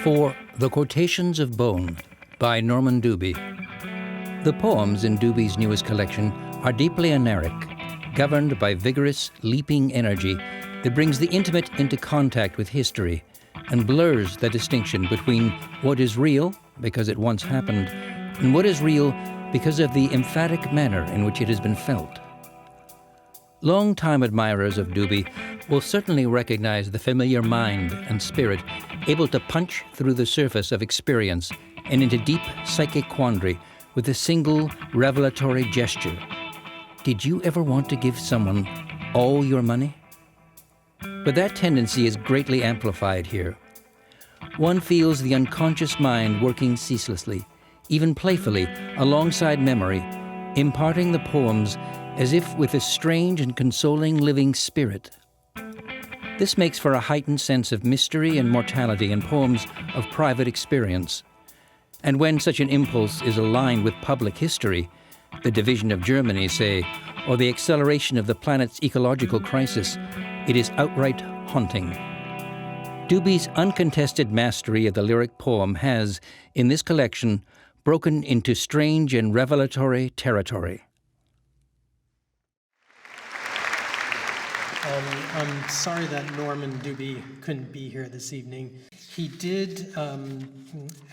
For The Quotations of Bone by Norman Dubie. The poems in Dubie's newest collection are deeply anaric, governed by vigorous, leaping energy that brings the intimate into contact with history and blurs the distinction between what is real, because it once happened, and what is real because of the emphatic manner in which it has been felt. Long-time admirers of Dubie will certainly recognize the familiar mind and spirit able to punch through the surface of experience and into deep psychic quandary with a single revelatory gesture. Did you ever want to give someone all your money? But that tendency is greatly amplified here. One feels the unconscious mind working ceaselessly, even playfully, alongside memory, imparting the poems as if with a strange and consoling living spirit. This makes for a heightened sense of mystery and mortality in poems of private experience. And when such an impulse is aligned with public history, the division of Germany, say, or the acceleration of the planet's ecological crisis, it is outright haunting. Dubie's uncontested mastery of the lyric poem has, in this collection, broken into strange and revelatory territory. I'm sorry that Norman Dubie couldn't be here this evening. He did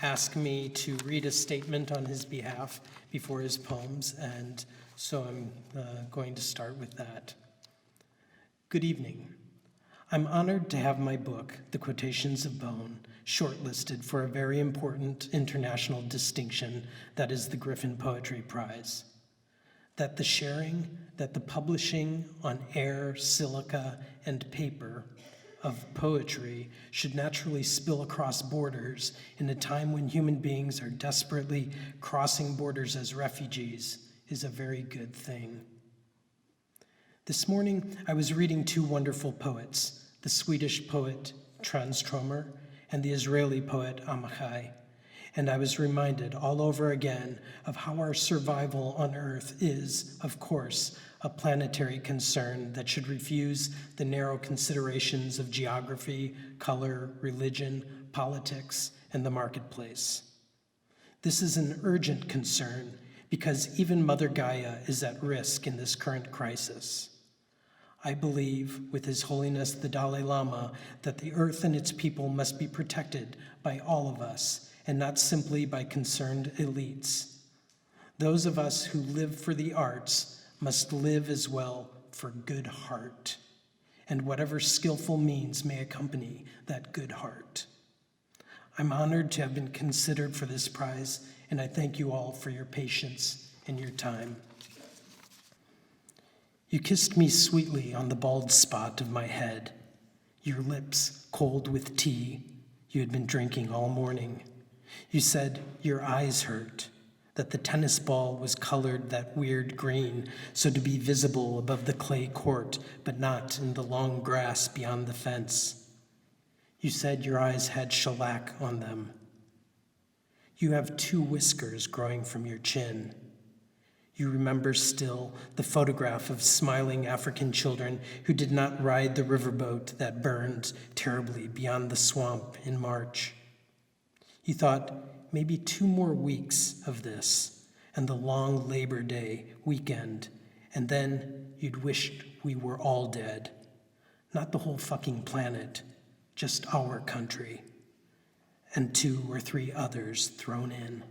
ask me to read a statement on his behalf before his poems, and so I'm going to start with that. Good evening. I'm honored to have my book, The Quotations of Bone, shortlisted for a very important international distinction that is the Griffin Poetry Prize. That the sharing, that the publishing on air, silica, and paper of poetry should naturally spill across borders in a time when human beings are desperately crossing borders as refugees is a very good thing. This morning, I was reading two wonderful poets, the Swedish poet Tranströmer and the Israeli poet Amichai, and I was reminded all over again of how our survival on Earth is, of course, a planetary concern that should refuse the narrow considerations of geography, color, religion, politics, and the marketplace. This is an urgent concern because even Mother Gaia is at risk in this current crisis. I believe, with His Holiness the Dalai Lama, that the Earth and its people must be protected by all of us, and not simply by concerned elites. Those of us who live for the arts must live as well for good heart, and whatever skillful means may accompany that good heart. I'm honored to have been considered for this prize, and I thank you all for your patience and your time. You kissed me sweetly on the bald spot of my head, your lips cold with tea you had been drinking all morning. You said your eyes hurt, that the tennis ball was colored that weird green, so to be visible above the clay court, but not in the long grass beyond the fence. You said your eyes had shellac on them. You have 2 whiskers growing from your chin. You remember still the photograph of smiling African children who did not ride the riverboat that burned terribly beyond the swamp in March. You thought maybe 2 more weeks of this and the long Labor Day weekend, and then you'd wished we were all dead. Not the whole fucking planet, just our country, and 2 or 3 others thrown in.